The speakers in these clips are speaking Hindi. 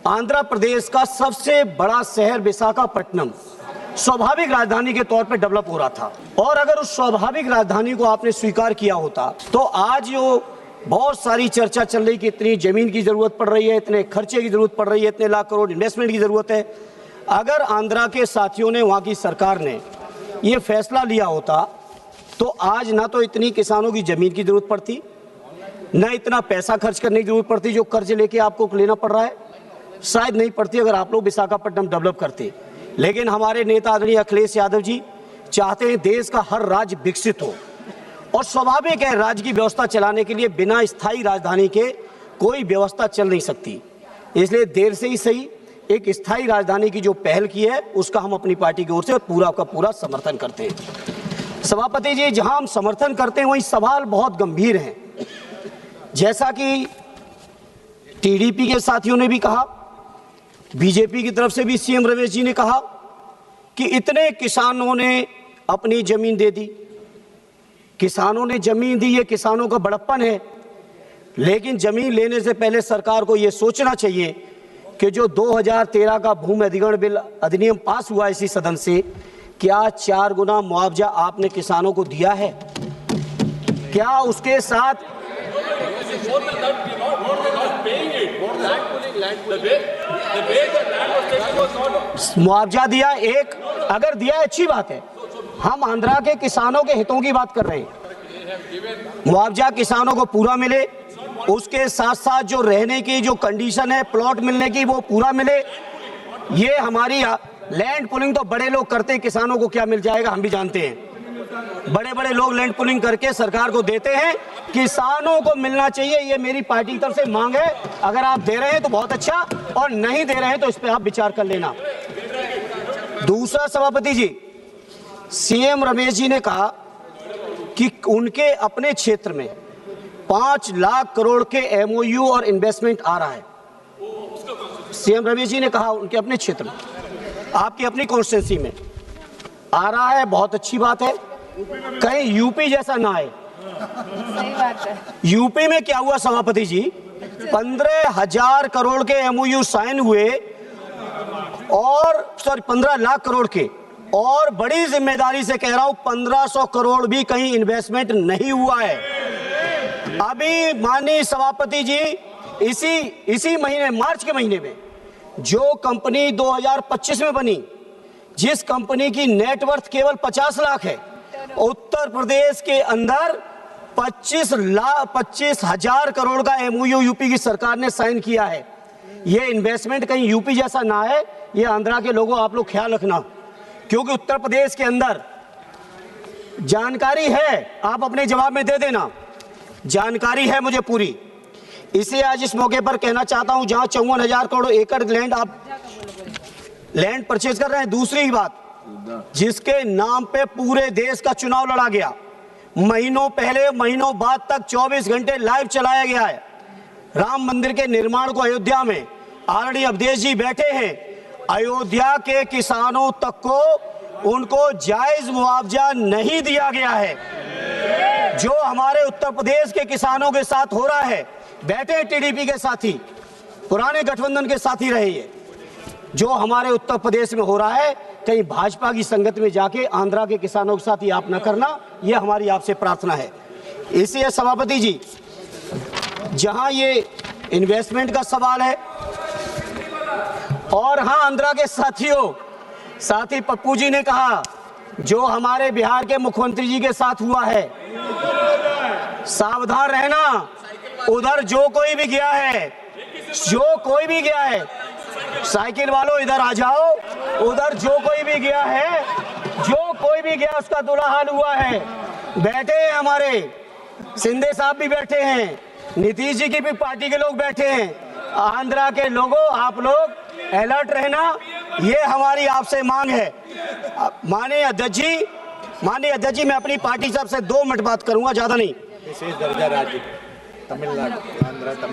आंध्र प्रदेश का सबसे बड़ा शहर विशाखापट्टनम स्वाभाविक राजधानी के तौर पर डेवलप हो रहा था, और अगर उस स्वाभाविक राजधानी को आपने स्वीकार किया होता तो आज जो बहुत सारी चर्चा चल रही कि इतनी जमीन की जरूरत पड़ रही है, इतने खर्चे की जरूरत पड़ रही है, इतने लाख करोड़ इन्वेस्टमेंट की जरूरत है, अगर आंध्रा के साथियों ने, वहाँ की सरकार ने ये फैसला लिया होता तो आज ना तो इतनी किसानों की जमीन की जरूरत पड़ती, न इतना पैसा खर्च करने की जरूरत पड़ती जो कर्ज लेके आपको लेना पड़ रहा है, शायद नहीं पड़ती अगर आप लोग विशाखापट्टनम डेवलप करते। लेकिन हमारे नेता आदरणीय अखिलेश यादव जी चाहते हैं देश का हर राज्य विकसित हो, और स्वाभाविक है राज्य की व्यवस्था चलाने के लिए बिना स्थायी राजधानी के कोई व्यवस्था चल नहीं सकती। इसलिए देर से ही सही एक स्थायी राजधानी की जो पहल की है उसका हम अपनी पार्टी की ओर से पूरा का पूरा समर्थन करते हैं। सभापति जी, जहां हम समर्थन करते हैं वहीं सवाल बहुत गंभीर हैं। जैसा कि टीडीपी के साथियों ने भी कहा, बीजेपी की तरफ से भी सीएम रमेश जी ने कहा कि इतने किसानों ने अपनी जमीन दे दी, किसानों ने जमीन दी, ये किसानों का बड़प्पन है। लेकिन जमीन लेने से पहले सरकार को ये सोचना चाहिए कि जो 2013 का भूमि अधिग्रहण बिल अधिनियम पास हुआ इसी सदन से, क्या 4 गुना मुआवजा आपने किसानों को दिया है? क्या उसके साथ मुआवजा दिया? एक अगर दिया है अच्छी बात है, हम आंध्रा के किसानों के हितों की बात कर रहे हैं। मुआवजा किसानों को पूरा मिले, उसके साथ साथ जो रहने की जो कंडीशन है प्लॉट मिलने की वो पूरा मिले। ये हमारी लैंड पुलिंग तो बड़े लोग करते हैं, किसानों को क्या मिल जाएगा हम भी जानते हैं। बड़े बड़े लोग लैंड पुलिंग करके सरकार को देते हैं, किसानों को मिलना चाहिए, ये मेरी पार्टी की तरफ से मांग है। अगर आप दे रहे हैं तो बहुत अच्छा, और नहीं दे रहे हैं तो इस पे आप विचार कर लेना। दूसरा सभापति जी, सीएम रमेश जी ने कहा कि उनके अपने क्षेत्र में 5 लाख करोड़ के एमओयू और इन्वेस्टमेंट आ रहा है। सीएम रमेश जी ने कहा उनके अपने क्षेत्र में, आपकी अपनी कॉन्स्टिट्यूंसी में आ रहा है, बहुत अच्छी बात है। कहीं यूपी जैसा ना आए। सही बात है। यूपी में क्या हुआ सभापति जी, 15,000 करोड़ के एमओयू साइन हुए, और 15 लाख करोड़ के, और बड़ी जिम्मेदारी से कह रहा हूं 1500 करोड़ भी कहीं इन्वेस्टमेंट नहीं हुआ है। अभी माननीय सभापति जी इसी महीने, मार्च के महीने में जो कंपनी 2025 में बनी, जिस कंपनी की नेटवर्थ केवल 50 लाख है, उत्तर प्रदेश के अंदर 25,000 करोड़ का एमओयू यूपी की सरकार ने साइन किया है। ये इन्वेस्टमेंट कहीं यूपी जैसा ना है, ये आंध्रा के लोगों आप लोग ख्याल रखना, क्योंकि उत्तर प्रदेश के अंदर जानकारी है, आप अपने जवाब में दे देना, जानकारी है मुझे पूरी। इसे आज इस मौके पर कहना चाहता हूं, जहां 54,000 करोड़ एकड़ लैंड आप लैंड परचेज कर रहे हैं। दूसरी बात, जिसके नाम पे पूरे देश का चुनाव लड़ा गया, महीनों पहले महीनों बाद तक 24 घंटे लाइव चलाया गया है, राम मंदिर के निर्माण को अयोध्या में आदरणीय अवधेश जी बैठे हैं, अयोध्या के किसानों तक को उनको जायज मुआवजा नहीं दिया गया है। जो हमारे उत्तर प्रदेश के किसानों के साथ हो रहा है, बैठे टीडीपी के साथी, पुराने गठबंधन के साथी रहे, ये जो हमारे उत्तर प्रदेश में हो रहा है, कहीं भाजपा की संगत में जाके आंध्रा के किसानों के साथ ये आप न करना, ये हमारी आपसे प्रार्थना है। इसलिए सभापति जी, जहां ये इन्वेस्टमेंट का सवाल है, और हां आंध्रा के साथी पप्पू जी ने कहा जो हमारे बिहार के मुख्यमंत्री जी के साथ हुआ है, सावधान रहना। उधर जो कोई भी गया है, साइकिल वालों इधर आ जाओ, उधर जो कोई भी गया उसका बुरा हाल हुआ है। बैठे हैं हमारे शिंदे साहब भी बैठे हैं, नीतीश जी की भी पार्टी के लोग बैठे हैं। आंध्रा के लोगों, आप लोग अलर्ट रहना, ये हमारी आपसे मांग है। माननीय अध्यक्ष जी, मैं अपनी पार्टी साहब से 2 मिनट बात करूंगा, ज्यादा नहीं। विशेष दर्जा राज्य तमिलनाडु,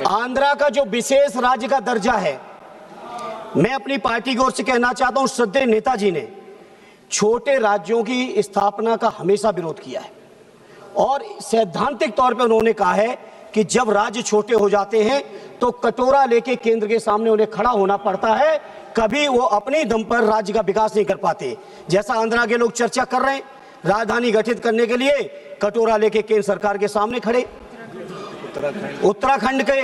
आंध्रा का जो विशेष राज्य का दर्जा है, मैं अपनी पार्टी की ओर से कहना चाहता हूं, श्रद्धेय नेताजी ने छोटे राज्यों की स्थापना का हमेशा विरोध किया है, और सैद्धांतिक तौर पर उन्होंने कहा है कि जब राज्य छोटे हो जाते हैं तो कटोरा लेके केंद्र के सामने उन्हें खड़ा होना पड़ता है। कभी वो अपनी दम पर राज्य का विकास नहीं कर पाते। जैसा आंध्रा के लोग चर्चा कर रहे हैं, राजधानी गठित करने के लिए कटोरा लेके केंद्र सरकार के सामने खड़े। उत्तराखंड के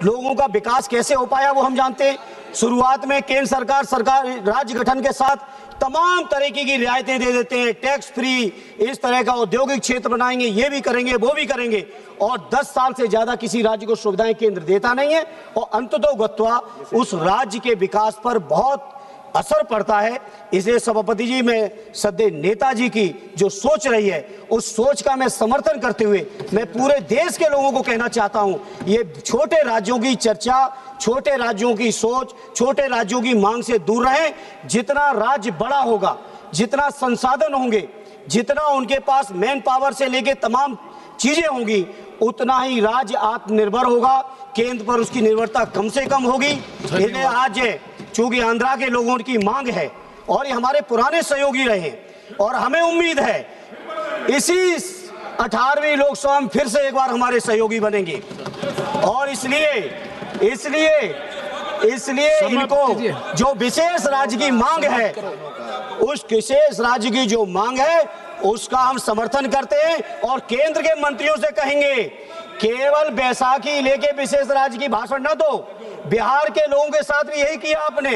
लोगों का विकास कैसे हो पाया वो हम जानते हैं। शुरुआत में केंद्र सरकार राज्य गठन के साथ तमाम तरीके की रियायतें दे देते हैं, टैक्स फ्री, इस तरह का औद्योगिक क्षेत्र बनाएंगे, ये भी करेंगे वो भी करेंगे, और 10 साल से ज्यादा किसी राज्य को सुविधाएं केंद्र देता नहीं है, और अंततोगत्वा उस राज्य के विकास पर बहुत असर पड़ता है। इसलिए सभापति जी, मैं सदैव नेताजी की जो सोच रही है उस सोच का मैं समर्थन करते हुए मैं पूरे देश के लोगों को कहना चाहता हूं, ये छोटे राज्यों की चर्चा, छोटे राज्यों की सोच, छोटे राज्यों की मांग से दूर रहें। जितना राज्य बड़ा होगा, जितना संसाधन होंगे, जितना उनके पास मैन पावर से लेके तमाम चीजें होंगी, उतना ही राज्य आत्मनिर्भर होगा, केंद्र पर उसकी निर्भरता कम से कम होगी। इसलिए आज चूंकि आंध्रा के लोगों की मांग है और ये हमारे पुराने सहयोगी रहे, और हमें उम्मीद है इसी 18वीं लोकसभा में फिर से एक बार हमारे सहयोगी बनेंगे, और इसलिए इनको जो विशेष राज्य की मांग है, उस विशेष राज्य की जो मांग है उसका हम समर्थन करते हैं, और केंद्र के मंत्रियों से कहेंगे केवल बैसाखी लेके विशेष राज्य की भाषण न दो। बिहार के लोगों के साथ भी यही किया आपने,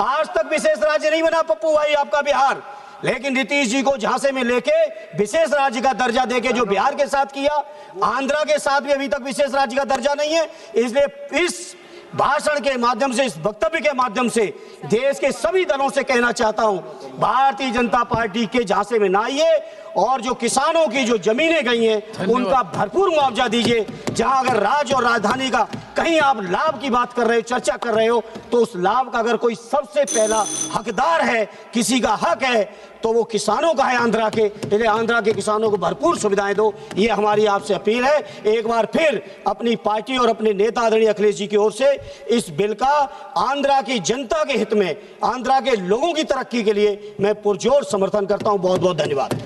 आज तक विशेष राज्य नहीं बना पप्पू भाई आपका बिहार, लेकिन नीतीश जी को झांसे में लेके विशेष राज्य का दर्जा देके जो बिहार के साथ किया, आंध्रा के साथ भी अभी तक विशेष राज्य का दर्जा नहीं है। इसलिए इस भाषण के माध्यम से, इस वक्तव्य के माध्यम से देश के सभी दलों से कहना चाहता हूं, भारतीय जनता पार्टी के झांसे में ना आइए, और जो किसानों की जो जमीनें गई हैं उनका भरपूर मुआवजा दीजिए। जहां अगर राज्य और राजधानी का कहीं आप लाभ की बात कर रहे हो, चर्चा कर रहे हो, तो उस लाभ का अगर कोई सबसे पहला हकदार है, किसी का हक है, तो वो किसानों का है, आंध्रा के। इसलिए आंध्रा के किसानों को भरपूर सुविधाएं दो, ये हमारी आपसे अपील है। एक बार फिर अपनी पार्टी और अपने नेता आदरणीय अखिलेश जी की ओर से इस बिल का आंध्रा की जनता के हित में, आंध्रा के लोगों की तरक्की के लिए मैं पुरजोर समर्थन करता हूं। बहुत बहुत धन्यवाद।